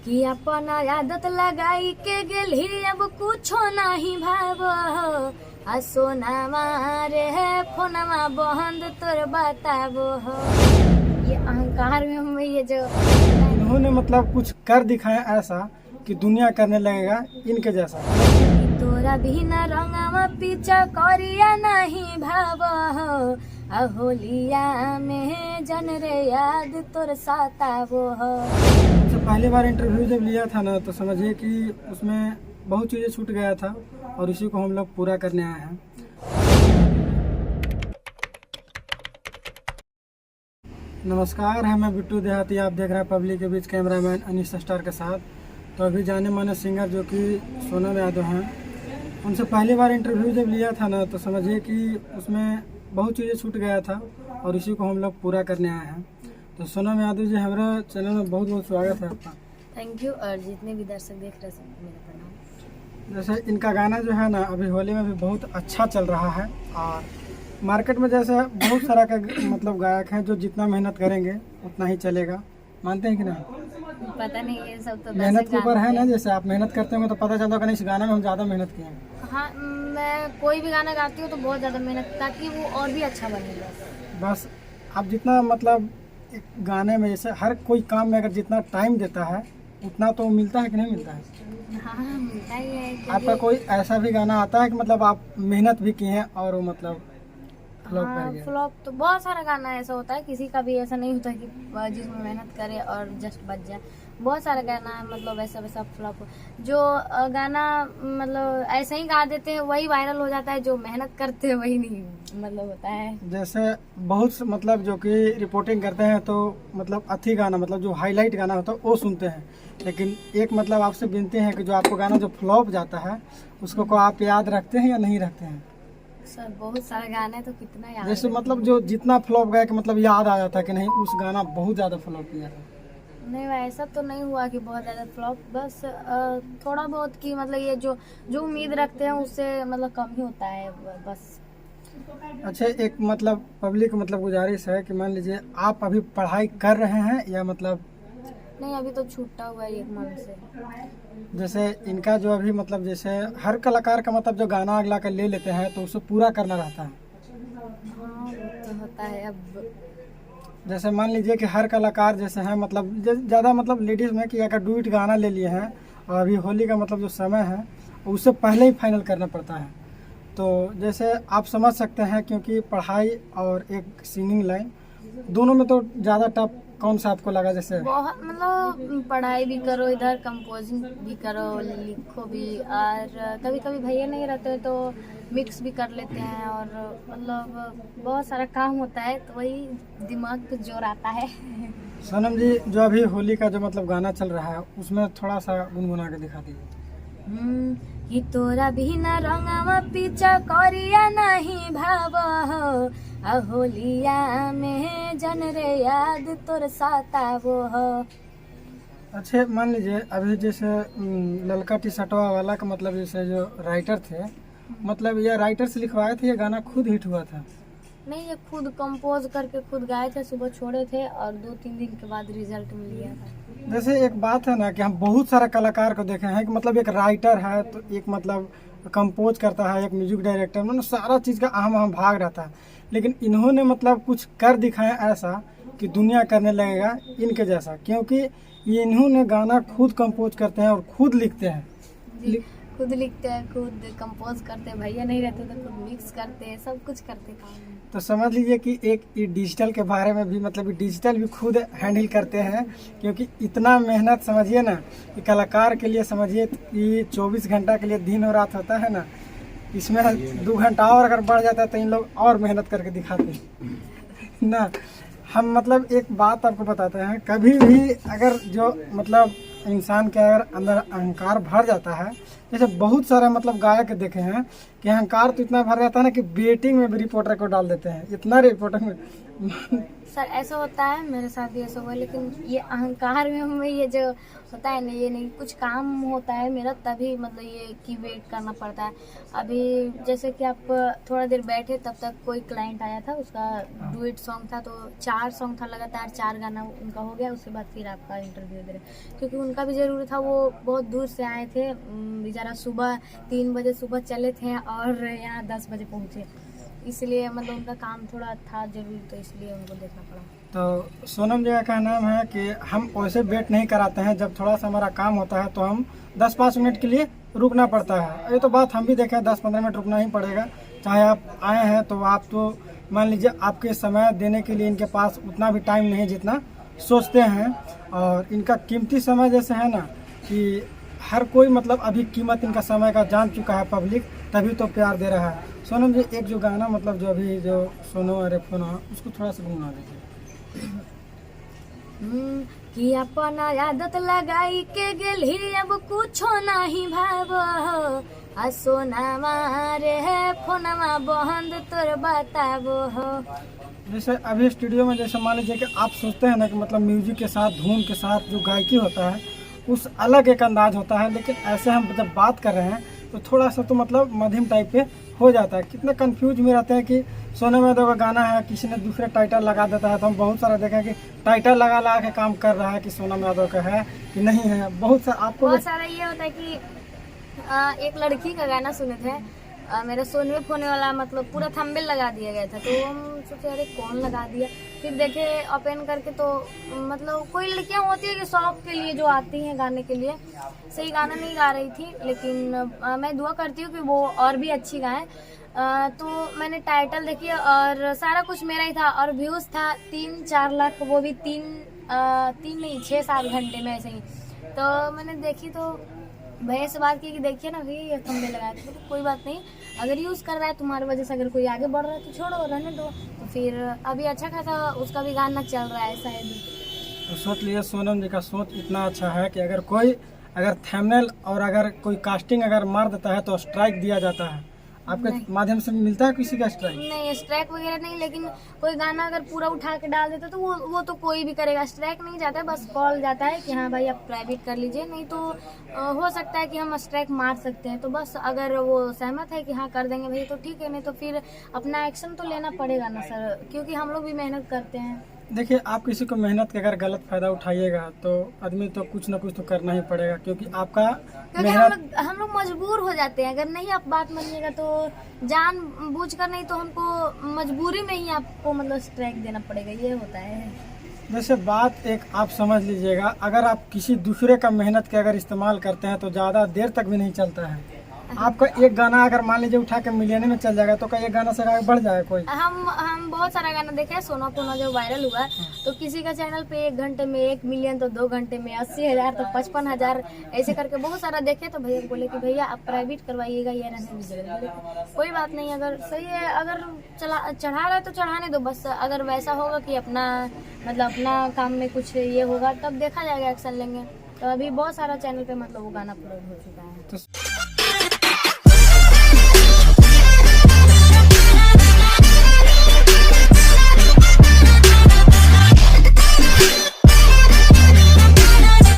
कि अपन आदत लगाई के गेली अब कुछो नहीं भाव आ सोनामा रे फोनमा बंद तोर बताबो हो। ये अहंकार में हम ये जो इन्होंने मतलब कुछ कर दिखाया ऐसा कि दुनिया करने लगेगा इनके जैसा। तोरा बिना रंगवा पीछा करिया नहीं भाव हो आ होलिया में जन रे याद तोर सताबो हो। सबसे पहली बार इंटरव्यू जब लिया था ना तो समझिए कि उसमें बहुत चीज़ें छूट गया था और इसी को हम लोग पूरा करने आए हैं। नमस्कार है, मैं बिट्टू देहाती, आप देख रहे हैं पब्लिक के बीच कैमरामैन अनीश स्टार के साथ। तो अभी जाने माने सिंगर जो कि सोनम यादव हैं, उनसे पहली बार इंटरव्यू जब लिया था ना तो समझिए कि उसमें बहुत चीज़ें छूट गया था और इसी को हम लोग पूरा करने आए हैं। तो सोनम यादव जी, हमारे चैनल में बहुत बहुत स्वागत है आपका। Thank you. और जितने भी दर्शक देख रहे हैं मेरा प्रणाम। जैसे इनका गाना जो है ना अभी होली में भी बहुत अच्छा चल रहा है और मार्केट में जैसे बहुत सारा का मतलब गायक हैं जो जितना मेहनत करेंगे उतना ही चलेगा। मानते हैं कि नहीं? पता नहीं, ये सब तो मेहनत के ऊपर है ना। जैसे आप मेहनत करते होंगे तो पता चलता होगा नहीं इस गाने में हम ज़्यादा मेहनत किए हैं। हाँ, मैं कोई भी गाना गाती हूँ तो बहुत ज़्यादा मेहनत ताकि वो और भी अच्छा बनेगा। बस आप जितना मतलब एक गाने में जैसे हर कोई काम में अगर जितना टाइम देता है उतना तो मिलता है कि नहीं मिलता है? हाँ, मिलता ही है। आपका कोई ऐसा भी गाना आता है कि मतलब आप मेहनत भी किए हैं और वो मतलब फ्लॉप कर गया? फ्लॉप तो बहुत सारा गाना ऐसा होता है, किसी का भी ऐसा नहीं होता कि जिसमें मेहनत करे और जस्ट बच जाए। बहुत सारा गाना मतलब ऐसा वैसा फ्लॉप जो गाना मतलब ऐसे ही गा देते हैं वही वायरल हो जाता है, जो मेहनत करते हैं वही नहीं मतलब होता है। जैसे बहुत मतलब जो कि रिपोर्टिंग करते हैं तो मतलब अच्छी गाना मतलब जो हाईलाइट गाना होता है वो सुनते हैं, लेकिन एक मतलब आपसे विनती है कि जो आपको गाना जो फ्लॉप जाता है उसको को आप याद रखते हैं या नहीं रखते हैं? सर बहुत सारा गाना है तो कितना याद जैसे रखें। मतलब जो जितना फ्लॉप गया कि मतलब याद आ जाता है कि नहीं उस गाना बहुत ज़्यादा फ्लॉप किया था। नहीं, ऐसा तो नहीं हुआ कि बहुत ज़्यादा फ्लॉप, बस थोड़ा बहुत की मतलब ये जो जो उम्मीद रखते हैं उससे मतलब कम ही होता है बस। अच्छा, एक मतलब पब्लिक मतलब गुजारिश है कि मान लीजिए आप अभी पढ़ाई कर रहे हैं या मतलब नहीं, अभी तो छूटा हुआ है 1 मंथ से। जैसे इनका जो अभी मतलब जैसे हर कलाकार का मतलब जो गाना अगला कर ले लेते हैं तो उसे पूरा करना रहता है। हाँ, वो तो होता है। अब जैसे मान लीजिए कि हर कलाकार जैसे हैं मतलब ज़्यादा मतलब लेडीज़ में कि अगर डुएट गाना ले लिए हैं और अभी होली का मतलब जो समय है उससे पहले ही फाइनल करना पड़ता है। तो जैसे आप समझ सकते हैं क्योंकि पढ़ाई और एक सिंगिंग लाइन दोनों में तो ज़्यादा टफ कौन सा आपको लगा? जैसे बहुत मतलब पढ़ाई भी करो, इधर कंपोजिंग भी करो, लिखो भी, और कभी कभी भैया नहीं रहते तो मिक्स भी कर लेते हैं और मतलब बहुत सारा काम होता है तो वही दिमाग पे जोर आता है। सोनम जी, जो अभी होली का जो मतलब गाना चल रहा है उसमें थोड़ा सा गुनगुना के दिखा दीजिए। कि तोरा बिना रंगवा पीछा करिया नहीं भाव हो आ होलिया में जन रे याद तोर सताबो हो। अच्छा, मान लीजिए अभी जैसे ललका टी शर्टवा वाला का मतलब जैसे जो राइटर थे मतलब ये राइटर से लिखवाए थे, ये गाना खुद हिट हुआ था? नहीं, ये खुद कंपोज करके खुद गाए थे, सुबह छोड़े थे और 2-3 दिन के बाद रिजल्ट मिल गया था। जैसे एक बात है ना कि हम बहुत सारा कलाकार को देखे हैं कि मतलब एक राइटर है तो एक मतलब कंपोज करता है, एक म्यूजिक डायरेक्टर, मतलब सारा चीज़ का अहम भाग रहता है, लेकिन इन्होंने मतलब कुछ कर दिखाया ऐसा कि दुनिया करने लगेगा इनके जैसा, क्योंकि ये इन्होंने गाना खुद कंपोज करते हैं और खुद लिखते हैं। जी, खुद लिखते हैं, खुद कंपोज करते हैं, भैया नहीं रहते तो खुद मिक्स करते हैं, सब कुछ करते काम। तो समझ लीजिए कि एक ये डिजिटल के बारे में भी मतलब डिजिटल भी खुद हैंडल करते हैं, क्योंकि इतना मेहनत समझिए ना कि कलाकार के लिए समझिए कि 24 घंटा के लिए दिन और रात होता है ना, इसमें 2 घंटा और अगर बढ़ जाता है तो इन लोग और मेहनत करके दिखाते हैं ना। हम मतलब एक बात आपको बताते हैं, कभी भी अगर जो मतलब इंसान के अगर अंदर अहंकार भर जाता है, जैसे बहुत सारे मतलब गायक देखे हैं कि अहंकार तो इतना भर जाता है ना कि बेटिंग में भी रिपोर्टर को डाल देते हैं, इतना रिपोर्टर में सर ऐसा होता है, मेरे साथ भी ऐसा हुआ, लेकिन ये अहंकार में ये जो होता है ना, ये नहीं, कुछ काम होता है मेरा तभी मतलब ये कि वेट करना पड़ता है। अभी जैसे कि आप थोड़ा देर बैठे तब तक कोई क्लाइंट आया था, उसका डुएट सॉन्ग था, तो 4 सॉन्ग था लगातार, 4 गाना उनका हो गया, उसके बाद फिर आपका इंटरव्यू दे रहे, क्योंकि उनका भी ज़रूरी था, वो बहुत दूर से आए थे बेचारा, सुबह 3 बजे सुबह चले थे और यहाँ 10 बजे पहुँचे, इसलिए मतलब उनका काम थोड़ा था जरूरी, तो इसलिए उनको देखना पड़ा। तो सोनम जी का नाम है कि हम वैसे वेट नहीं कराते हैं, जब थोड़ा सा हमारा काम होता है तो हम 10-5 मिनट के लिए रुकना पड़ता है। ये तो बात हम भी देखें, 10-15 मिनट रुकना ही पड़ेगा, चाहे आप आए हैं तो आप तो मान लीजिए आपके समय देने के लिए इनके पास उतना भी टाइम नहीं जितना सोचते हैं, और इनका कीमती समय जैसे है ना कि हर कोई मतलब अभी कीमत इनका समय का जान चुका है पब्लिक, तभी तो प्यार दे रहा है। सोनम जी एक जो गाना मतलब जो अभी जो सुनो अरे फोनो उसको थोड़ा सा गुनगुना दीजिए। कि अपन आदत लगाई के गेली, अब कुछो नहीं भाव, आ सोना मारे है फोनमा बंद तोर बताबो हो। जैसे अभी स्टूडियो में जैसे मान लीजिए कि आप सोचते हैं ना कि मतलब म्यूजिक के साथ धुन के साथ जो गायकी होता है उस अलग एक अंदाज होता है, लेकिन ऐसे हम जब बात कर रहे हैं तो थोड़ा सा तो मतलब मध्यम टाइप पे हो जाता है। कितने कंफ्यूज में रहते हैं कि सोनम यादव का गाना है, किसी ने दूसरे टाइटल लगा देता है, तो हम बहुत सारा देखें कि टाइटल लगा लगा के काम कर रहा है कि सोनम यादव का है कि नहीं है। बहुत सारा आपको बहुत सारा ये होता है कि एक लड़की का गाना सुने थे, मेरा सोनवे फोने वाला मतलब पूरा थंबनेल लगा दिया गया था, तो हम सोचे अरे कौन लगा दिया, फिर देखे ओपन करके तो मतलब कोई लड़कियां होती है कि शौक के लिए जो आती हैं गाने के लिए, सही गाना नहीं गा रही थी, लेकिन मैं दुआ करती हूँ कि वो और भी अच्छी गाएं। तो मैंने टाइटल देखी और सारा कुछ मेरा ही था, और व्यूज़ था 3-4 लाख, वो भी 3 नहीं 6-7 घंटे में ऐसे ही। तो मैंने देखी तो भैया से बात की कि देखिए ना भैया ये थंबनेल लगाया था, तो कोई बात नहीं, अगर यूज़ कर रहा है तुम्हारी वजह से, अगर कोई आगे बढ़ रहा है तो छोड़ो रहने दो। तो फिर अभी अच्छा खासा उसका भी गाना चल रहा है शायद। तो सोच लिए सोनम जी का सोच इतना अच्छा है कि अगर थंबनेल और अगर कोई कास्टिंग अगर मार देता है तो स्ट्राइक दिया जाता है। आपके माध्यम से मिलता है किसी का स्ट्राइक? नहीं, स्ट्राइक वगैरह नहीं, लेकिन कोई गाना अगर पूरा उठा के डाल देता तो वो तो कोई भी करेगा, स्ट्राइक नहीं जाता है, बस कॉल जाता है कि हाँ भाई आप प्राइवेट कर लीजिए, नहीं तो हो सकता है कि हम स्ट्राइक मार सकते हैं। तो बस अगर वो सहमत है कि हाँ कर देंगे भाई तो ठीक है, नहीं तो फिर अपना एक्शन तो लेना पड़ेगा ना सर, क्योंकि हम लोग भी मेहनत करते हैं। देखिए आप किसी को मेहनत का अगर गलत फायदा उठाइएगा तो आदमी तो कुछ ना कुछ तो करना ही पड़ेगा, क्योंकि आपका क्योंकि हम लोग मजबूर हो जाते हैं, अगर नहीं आप बात मानिएगा तो जान बूझ कर नहीं तो हमको मजबूरी में ही आपको मतलब स्ट्राइक देना पड़ेगा, ये होता है। जैसे बात एक आप समझ लीजिएगा, अगर आप किसी दूसरे का मेहनत के अगर इस्तेमाल करते हैं तो ज़्यादा देर तक भी नहीं चलता है। आपका एक गाना अगर मान लीजिए उठा के मिलियन में चल जाएगा तो क्या एक गाना से आगे बढ़ जाएगा कोई? हम बहुत सारा गाना देखे हैं, सोना पोना जो वायरल हुआ, तो किसी का चैनल पे 1 घंटे में 1 मिलियन, तो 2 घंटे में 80,000, तो 55,000, ऐसे करके बहुत सारा देखे। तो भैया बोले कि भैया आप प्राइवेट करवाइएगा, ये रहने दीजिएगा। कोई बात नहीं, अगर सही है, अगर चढ़ा रहा है तो चढ़ाने दो, बस अगर वैसा होगा कि अपना मतलब अपना काम में कुछ ये होगा तब देखा जाएगा, एक्शन लेंगे। तो अभी बहुत सारा चैनल पे मतलब वो गाना अपलोड हो चुका है।